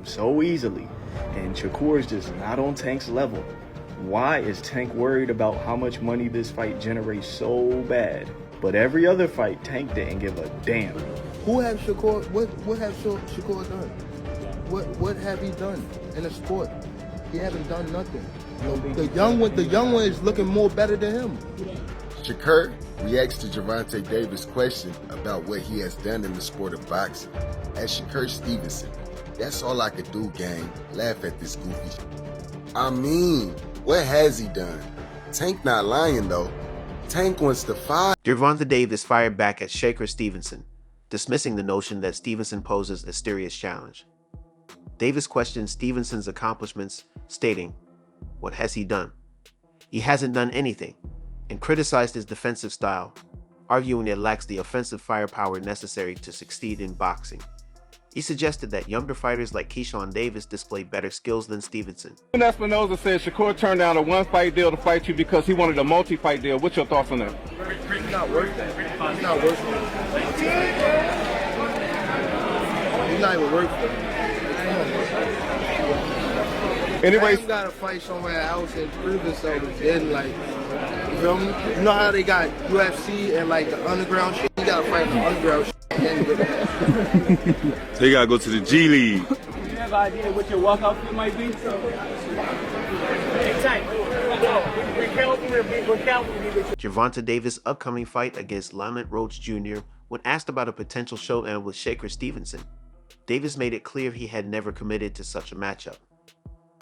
him so easily, and Shakur is just not on Tank's level. Why is Tank worried about how much money this fight generates so bad? But every other fight, Tank didn't give a damn. Who have Shakur? What have Shakur done? What have he done in the sport? He haven't done nothing. The young one is looking more better than him. Shakur reacts to Gervonta Davis' question about what he has done in the sport of boxing as Shakur Stevenson. That's all I could do, gang. Laugh at this goofy shit. I mean, what has he done? Tank not lying, though. Tank wants to fight. Gervonta Davis fired back at Shakur Stevenson, dismissing the notion that Stevenson poses a serious challenge. Davis questioned Stevenson's accomplishments, stating, "What has he done? He hasn't done anything," and criticized his defensive style, arguing it lacks the offensive firepower necessary to succeed in boxing. He suggested that younger fighters like Keyshawn Davis display better skills than Stevenson. Espinoza said Shakur turned down a one-fight deal to fight you because he wanted a multi-fight deal. What's your thoughts on that? He's not worth that. He's not worth it. He's not even worth it. Anyways, you gotta fight somewhere else and prove yourself. Then, like, you feel me? You know how they got UFC and like the underground shit? You gotta fight the underground shit. So you gotta go to the G League. You have an idea what your walkout fee might be? Gervonta Davis' upcoming fight against Lamont Roach Jr. when asked about a potential showdown with Shakur Stevenson, Davis made it clear he had never committed to such a matchup.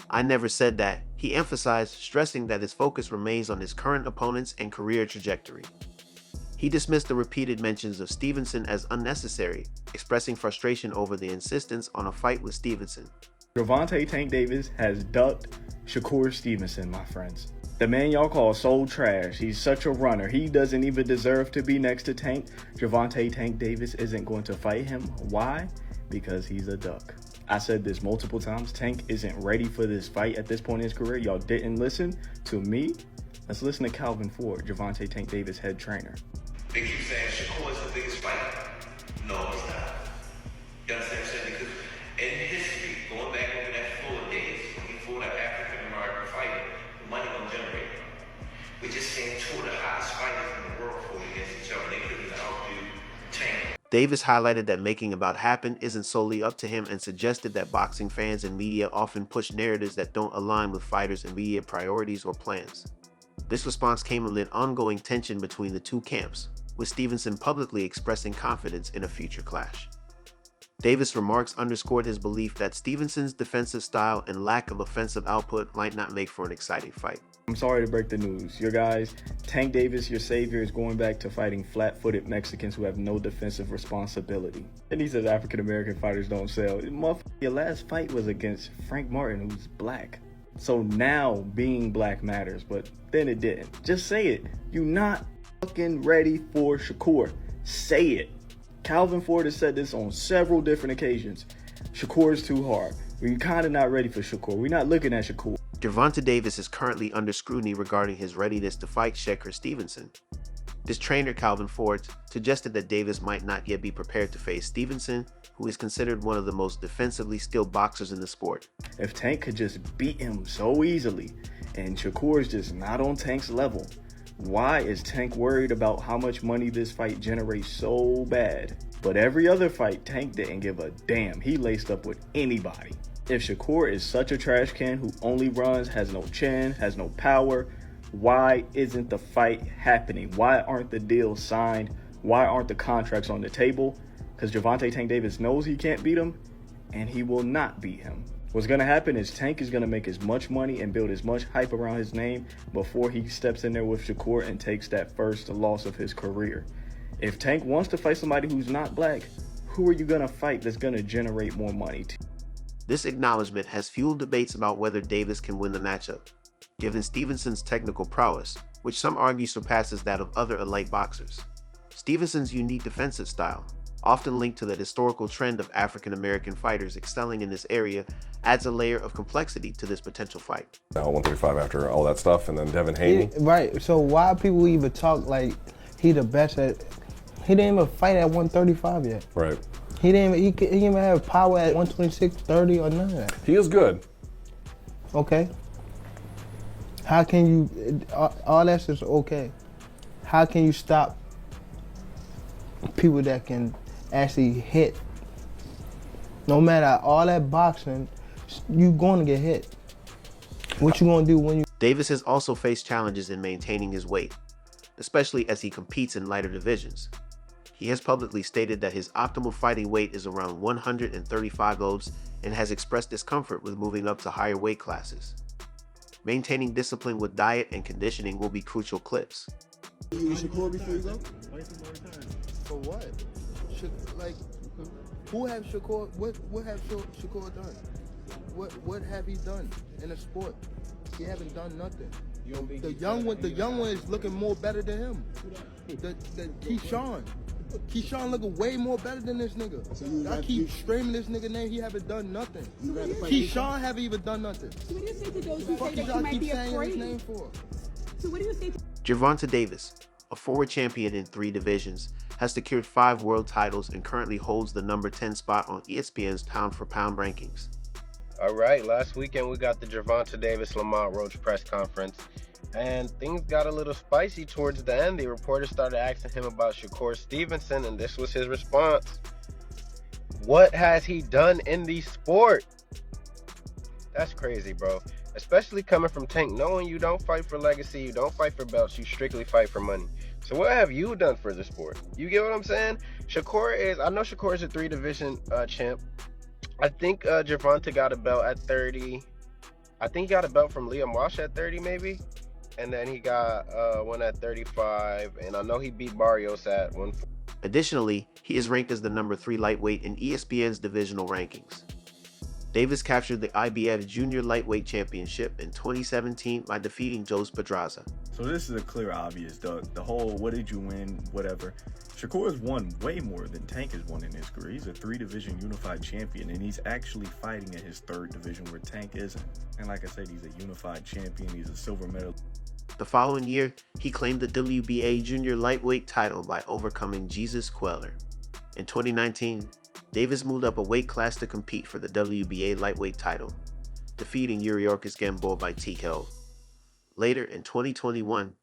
"I never said that," he emphasized, stressing that his focus remains on his current opponents and career trajectory. He dismissed the repeated mentions of Stevenson as unnecessary, expressing frustration over the insistence on a fight with Stevenson. Gervonta Tank Davis has ducked Shakur Stevenson, my friends. The man y'all call soul trash. He's such a runner. He doesn't even deserve to be next to Tank. Gervonta Tank Davis isn't going to fight him. Why? Because he's a duck. I said this multiple times. Tank isn't ready for this fight at this point in his career. Y'all didn't listen to me. Let's listen to Calvin Ford, Gervonta Tank Davis head trainer. They keep saying Shakur is the biggest fighter. No, he's not. You understand what I'm saying? Because in history, going back over that 4 days, when he fought an African-American fighter, the money don't generate. We just seen 2 of the hottest fighters in the world fought against each other. They couldn't even outdo Tank. Davis highlighted that making a bout happen isn't solely up to him and suggested that boxing fans and media often push narratives that don't align with fighters' immediate priorities or plans. This response came amid ongoing tension between the two camps, with Stevenson publicly expressing confidence in a future clash. Davis' remarks underscored his belief that Stevenson's defensive style and lack of offensive output might not make for an exciting fight. I'm sorry to break the news. Your guys, Tank Davis, your savior, is going back to fighting flat-footed Mexicans who have no defensive responsibility. And he says African-American fighters don't sell. Your last fight was against Frank Martin, who's black. So now being black matters, but then it didn't. Just say it. You're not fucking ready for Shakur. Say it. Calvin Ford has said this on several different occasions. Shakur is too hard. We're kind of not ready for Shakur. We're not looking at Shakur. Gervonta Davis is currently under scrutiny regarding his readiness to fight Shakur Stevenson. His trainer, Calvin Ford, suggested that Davis might not yet be prepared to face Stevenson, who is considered one of the most defensively skilled boxers in the sport. If Tank could just beat him so easily, and Shakur is just not on Tank's level, why is Tank worried about how much money this fight generates so bad? But every other fight, Tank didn't give a damn. He laced up with anybody. If Shakur is such a trash can who only runs, has no chin, has no power, why isn't the fight happening? Why aren't the deals signed? Why aren't the contracts on the table? Because Gervonta Tank Davis knows he can't beat him, and he will not beat him. What's going to happen is Tank is going to make as much money and build as much hype around his name before he steps in there with Shakur and takes that first loss of his career. If Tank wants to fight somebody who's not black, who are you going to fight that's going to generate more money? This acknowledgement has fueled debates about whether Davis can win the matchup, given Stevenson's technical prowess, which some argue surpasses that of other elite boxers. Stevenson's unique defensive style, often linked to the historical trend of African-American fighters excelling in this area, adds a layer of complexity to this potential fight. Now 135 after all that stuff, and then Devin Haney. Right, so why people even talk like he the best at, he didn't even fight at 135 yet. Right. He didn't even have power at 126, 30 or none of that. He is good. Okay. How can you, all that's just okay. How can you stop people that can actually hit? No matter all that boxing, you gonna get hit. What you gonna do when you... Davis has also faced challenges in maintaining his weight, especially as he competes in lighter divisions. He has publicly stated that his optimal fighting weight is around 135 kilos and has expressed discomfort with moving up to higher weight classes. Maintaining discipline with diet and conditioning will be crucial clips. Shakur before you go? For what? Like, who have Shakur? What have Shakur done? What have he done in the sport? He haven't done nothing. The young one is looking more better than him. The Keyshawn looking way more better than this nigga. I keep screaming this nigga name. He haven't done nothing. Keyshawn haven't even done nothing. So what do you say to those who say that he might be afraid? His name for? So what do you say to... Gervonta Davis, a former champion in 3 divisions, has secured 5 world titles and currently holds the number 10 spot on ESPN's pound-for-pound rankings. All right, last weekend we got the Gervonta Davis Lamont Roach press conference, and things got a little spicy towards the end. The reporters started asking him about Shakur Stevenson, and this was his response. What has he done in the sport? That's crazy, bro. Especially coming from Tank, knowing you don't fight for legacy, you don't fight for belts, you strictly fight for money. So what have you done for the sport? You get what I'm saying? I know Shakur is a 3 division champ. I think Gervonta got a belt at 30. I think he got a belt from Liam Walsh at 30 maybe. And then he got one at 35. And I know he beat Barrios at 140. Additionally, he is ranked as the number 3 lightweight in ESPN's divisional rankings. Davis captured the IBF Junior Lightweight Championship in 2017 by defeating Jose Pedraza. So this is a clear obvious, the whole what did you win, whatever. Shakur has won way more than Tank has won in his career. He's a 3-division unified champion, and he's actually fighting at his 3rd division where Tank isn't. And like I said, he's a unified champion. He's a silver medal. The following year, he claimed the WBA Junior Lightweight title by overcoming Jesus Queller. In 2019, Davis moved up a weight class to compete for the WBA lightweight title, defeating Yuriorkis Gamboa by TKO. Later in 2021, let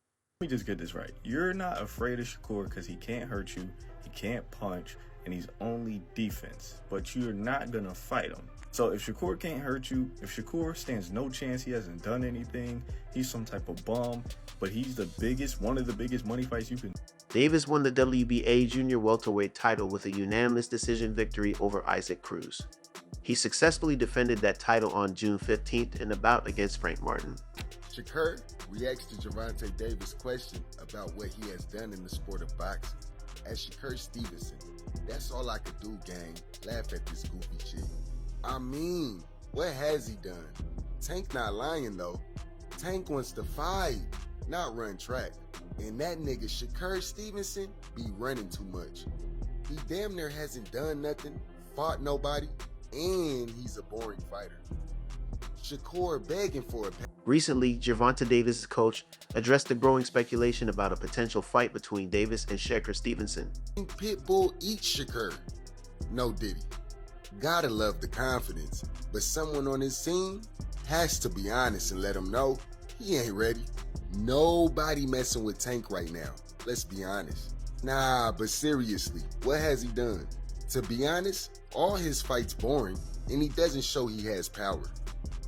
me just get this right. You're not afraid of Shakur because he can't hurt you, he can't punch, and he's only defense. But you're not going to fight him. So if Shakur can't hurt you, if Shakur stands no chance, he hasn't done anything, he's some type of bum, but he's one of the biggest money fights you can... Davis won the WBA Junior Welterweight title with a unanimous decision victory over Isaac Cruz. He successfully defended that title on June 15th in a bout against Frank Martin. Shakur reacts to Gervonta Davis' question about what he has done in the sport of boxing. As Shakur Stevenson, that's all I could do, gang. Laugh at this goofy shit. I mean, what has he done? Tank not lying though. Tank wants to fight, not run track. And that nigga Shakur Stevenson be running too much. He damn near hasn't done nothing, fought nobody, and he's a boring fighter. Shakur begging for a... Recently, Gervonta Davis' coach addressed the growing speculation about a potential fight between Davis and Shakur Stevenson. Pitbull eats Shakur. No Diddy. Gotta love the confidence, but someone on his team has to be honest and let him know he ain't ready. Nobody messing with Tank right now. Let's be honest. Nah, but seriously, what has he done? To be honest, all his fights boring, and he doesn't show he has power.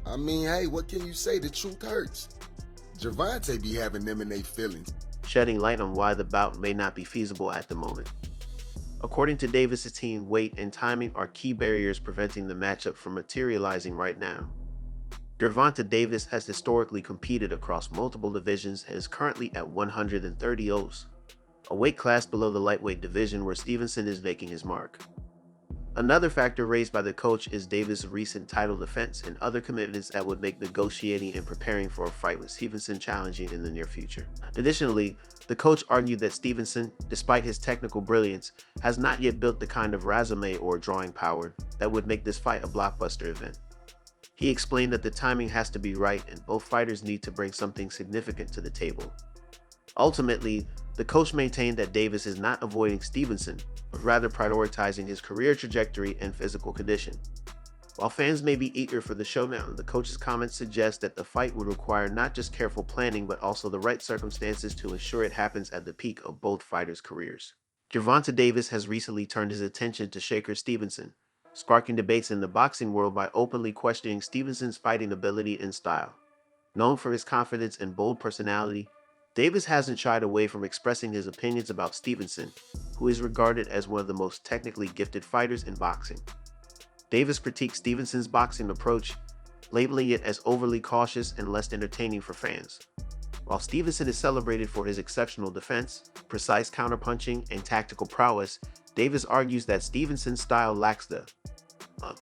I mean, hey, what can you say? The truth hurts. Gervonta be having them in their feelings. Shedding light on why the bout may not be feasible at the moment. According to Davis' team, weight and timing are key barriers preventing the matchup from materializing right now. Gervonta Davis has historically competed across multiple divisions and is currently at 130 O's, a weight class below the lightweight division where Stevenson is making his mark. Another factor raised by the coach is Davis' recent title defense and other commitments that would make negotiating and preparing for a fight with Stevenson challenging in the near future. Additionally, the coach argued that Stevenson, despite his technical brilliance, has not yet built the kind of resume or drawing power that would make this fight a blockbuster event. He explained that the timing has to be right and both fighters need to bring something significant to the table. Ultimately, The coach maintained that Davis is not avoiding Stevenson, but rather prioritizing his career trajectory and physical condition. While fans may be eager for the showdown, the coach's comments suggest that the fight would require not just careful planning, but also the right circumstances to ensure it happens at the peak of both fighters' careers. Gervonta Davis has recently turned his attention to Shakur Stevenson, sparking debates in the boxing world by openly questioning Stevenson's fighting ability and style. Known for his confidence and bold personality, Davis hasn't shied away from expressing his opinions about Stevenson, who is regarded as one of the most technically gifted fighters in boxing. Davis critiqued Stevenson's boxing approach, labeling it as overly cautious and less entertaining for fans. While Stevenson is celebrated for his exceptional defense, precise counterpunching, and tactical prowess, Davis argues that Stevenson's style lacks the